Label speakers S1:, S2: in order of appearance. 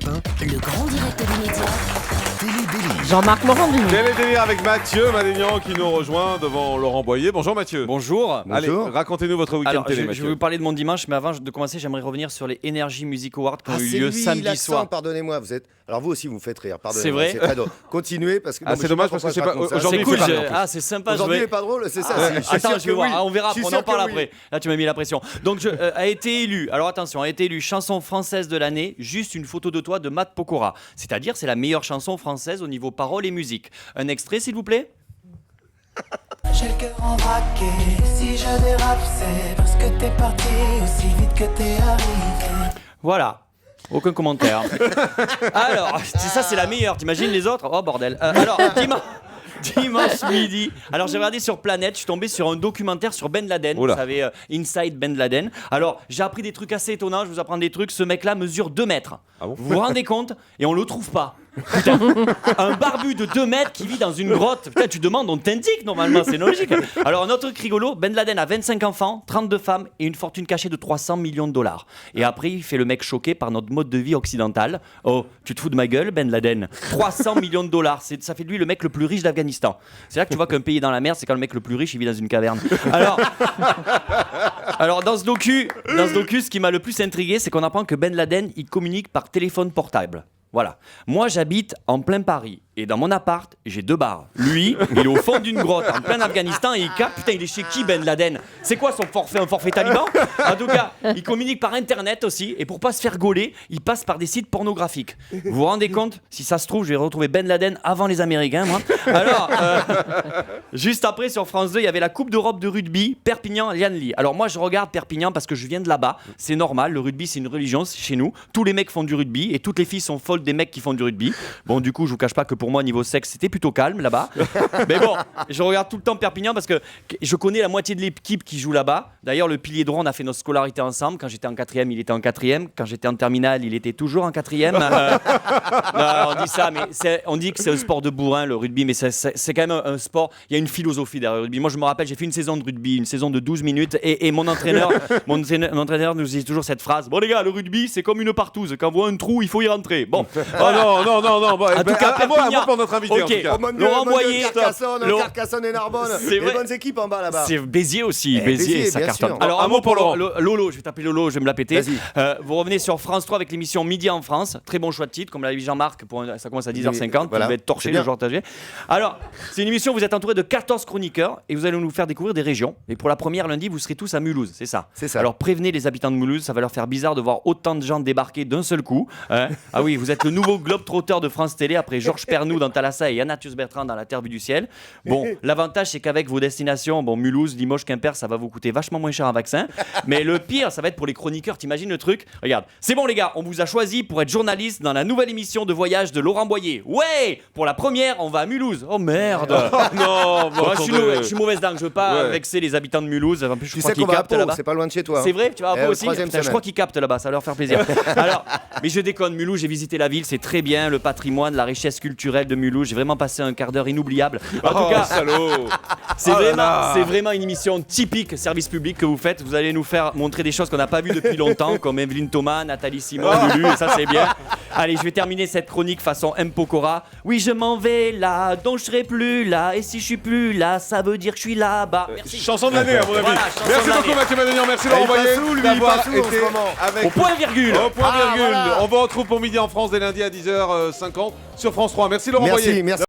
S1: Europe 1,
S2: Le grand direct des médias.
S1: Télé-Délire.
S3: Jean-Marc Morandini.
S4: Télé-Délire avec Mathieu Madénian qui nous rejoint devant Laurent Boyer. Bonjour Mathieu.
S5: Bonjour.
S4: Allez, racontez-nous votre week-end
S5: Alors,
S4: télé,
S5: je
S4: Mathieu.
S5: vais vous parler de mon dimanche, mais avant de commencer, j'aimerais revenir sur les Energy Music Awards qui ont eu
S6: c'est
S5: lieu
S6: lui,
S5: samedi
S6: l'accent,
S5: soir.
S6: pardonnez-moi, vous êtes... Alors vous aussi, vous me faites rire, pardonnez-moi.
S5: C'est vrai
S6: C'est très drôle. Continuez, parce que...
S4: Ah,
S6: non, mais
S4: c'est
S6: je sais
S4: dommage
S6: pas
S4: parce que
S6: pourquoi
S4: c'est
S6: je raconte
S4: pas-
S6: ça.
S4: aujourd'hui,
S5: C'est
S4: il
S5: cool.
S4: fait pas rire, en plus.
S5: Ah, c'est sympa.
S6: Aujourd'hui, il
S5: jouer.
S6: est pas drôle, c'est ça.
S5: Attends,
S6: suis sûr
S5: je vais
S6: que
S5: voir.
S6: oui.
S5: Ah, on verra
S6: Je suis
S5: après, on
S6: sûr
S5: en parle
S6: que oui.
S5: après. Là, tu m'as mis la pression. Donc, a été élu. Alors attention, a été élu chanson française de l'année. Juste une photo de toi de Matt Pokora. C'est-à-dire, c'est la meilleure chanson française au niveau paroles et musique. Un extrait, s'il vous plaît.
S7: J'ai le cœur en vrac et si je dérape c'est parce que t'es parti aussi vite que t'es arrivé.
S5: Voilà. Aucun commentaire. Alors, ça, c'est la meilleure. T'imagines les autres? Oh bordel. Alors, dimanche midi. Alors, j'ai regardé sur Planète, je suis tombé sur un documentaire sur Ben Laden.
S4: Oula.
S5: Vous savez, Inside Ben Laden. Alors, j'ai appris des trucs assez étonnants. Je vous apprends des trucs. Ce mec-là mesure 2 mètres.
S4: Ah bon
S5: Vous vous rendez compte? Et on le trouve pas. Putain, un barbu de 2 mètres qui vit dans une grotte. Putain, tu demandes, on t'indique normalement, c'est logique. Alors, un autre truc rigolo, Ben Laden a 25 enfants, 32 femmes et une fortune cachée de 300 millions de dollars. Et après, il fait le mec choqué par notre mode de vie occidental. Oh, tu te fous de ma gueule, Ben Laden? 300 millions de dollars, ça fait de lui le mec le plus riche d'Afghanistan. C'est là que tu vois qu'un pays est dans la merde, c'est quand le mec le plus riche, il vit dans une caverne. Alors dans ce docu, ce qui m'a le plus intrigué, c'est qu'on apprend que Ben Laden, il communique par téléphone portable. Voilà. Moi, j'habite en plein Paris. Et dans mon appart, j'ai 2 bars. Lui, il est au fond d'une grotte, en plein Afghanistan, et il capte. Putain, il est chez qui, Ben Laden? C'est quoi son forfait? Un forfait taliban? En tout cas, il communique par Internet aussi. Et pour pas se faire gauler, il passe par des sites pornographiques. Vous vous rendez compte? Si ça se trouve, je vais retrouver Ben Laden avant les Américains, moi. Alors, juste après, sur France 2, il y avait la Coupe d'Europe de rugby, Perpignan-Lianly. Alors moi, je regarde Perpignan parce que je viens de là-bas. C'est normal, le rugby, c'est une religion chez nous. Tous les mecs font du rugby et toutes les filles sont folles des mecs qui font du rugby. Bon, du coup, je vous cache pas que pour moi, niveau sexe, c'était plutôt calme là-bas. Mais bon, je regarde tout le temps Perpignan parce que je connais la moitié de l'équipe qui joue là-bas. D'ailleurs, le pilier droit, on a fait notre scolarité ensemble. Quand j'étais en 4e, il était en 4e. Quand j'étais en terminale, il était toujours en 4e. Non, on dit ça, mais on dit que c'est un sport de bourrin, le rugby, mais c'est quand même un sport. Il y a une philosophie derrière le rugby. Moi, je me rappelle, j'ai fait une saison de rugby, une saison de 12 minutes, et mon entraîneur nous disait toujours cette phrase: bon les gars, le rugby, c'est comme une partouze. Quand on voit un trou, il faut y rentrer. Bon.
S4: Oh non. Bah,
S5: En tout cas,
S4: à moi
S5: Perpignan.
S4: pour notre invité.
S5: Ok.
S4: En tout cas.
S6: Oh mon Dieu,
S5: Laurent
S6: mon Dieu,
S5: Boyer,
S6: Carcassonne et Narbonne.
S5: C'est
S6: Les
S5: vrai.
S6: bonnes équipes en bas là-bas.
S5: C'est Béziers aussi,
S6: Eh, Béziers,
S5: ça
S6: bien
S5: cartonne.
S6: sûr.
S5: Alors
S4: Un mot pour Laurent.
S5: Lolo, je vais taper Lolo, je vais me la péter.
S6: Vas-y.
S5: Vous revenez sur France 3 avec l'émission Midi en France, très bon choix de titre, comme l'a dit Jean-Marc, ça commence à 10h50,
S6: Voilà.
S5: vous devez être torché
S6: C'est
S5: le
S6: bien.
S5: jour âgé. Alors, c'est une émission où vous êtes entouré de 14 chroniqueurs et vous allez nous faire découvrir des régions. Et pour la première lundi, vous serez tous à Mulhouse, c'est ça?
S6: C'est ça.
S5: Alors prévenez les habitants de Mulhouse, ça va leur faire bizarre de voir autant de gens débarquer d'un seul coup. Hein. Ah oui, vous êtes le nouveau globe-trotteur de France Télé après Georges Pernou dans Thalassa et Yann-Athius Bertrand dans La Terre vue du ciel. Bon, l'avantage c'est qu'avec vos destinations, Mulhouse, Limoges, Quimper, ça va vous coûter vachement moins cher un vaccin. Mais le pire, ça va être pour les chroniqueurs, t'imagines le truc? Regarde, c'est bon les gars, on vous a choisi pour être journaliste dans la nouvelle émission de voyage de Laurent Boyer. Ouais, pour la première, on va à Mulhouse. Oh merde.
S4: Non,
S5: Moi, je suis mauvaise langue, je veux pas
S4: Ouais.
S5: vexer les habitants de Mulhouse. En plus, je
S6: Tu
S5: crois
S6: sais
S5: qu'ils
S6: qu'on va à
S5: captent
S6: Pau,
S5: là-bas.
S6: c'est pas loin de chez toi.
S5: C'est vrai, tu vas à Pau aussi.
S6: troisième
S5: Putain, je
S6: semaine.
S5: crois qu'ils captent là-bas, ça va leur faire plaisir. Alors, mais je déconne, Mulhouse, j'ai visité la ville, c'est très bien, le patrimoine, la richesse culturelle de Mulhouse. J'ai vraiment passé un quart d'heure inoubliable. En tout cas,
S4: salaud.
S5: c'est
S4: Oh là
S5: vraiment,
S4: là.
S5: c'est vraiment une émission typique service public que vous faites. Vous allez nous faire montrer des choses qu'on n'a pas vues depuis longtemps, comme Evelyne Thomas, Nathalie Simon, Lulu, et ça c'est bien. Allez, je vais terminer cette chronique façon M. Pokora. Oui, je m'en vais là, donc je serai plus là, et si je suis plus là, ça veut dire que je suis là-bas. Merci.
S4: Chanson de l'année, à mon avis.
S5: Voilà, chanson
S4: Merci
S5: de
S4: beaucoup,
S5: l'année.
S4: Mathieu Madénian. Merci,
S6: Il
S4: Laurent
S6: passe
S4: Boyer,
S6: où, lui, il
S4: d'avoir
S6: passe où, en ce
S4: été
S6: moment
S4: avec
S5: Au point virgule.
S4: Au point virgule.
S6: voilà.
S4: On vous retrouve pour Midi en France dès lundi à 10h50 sur France 3. Merci, Laurent Boyer.
S6: Merci.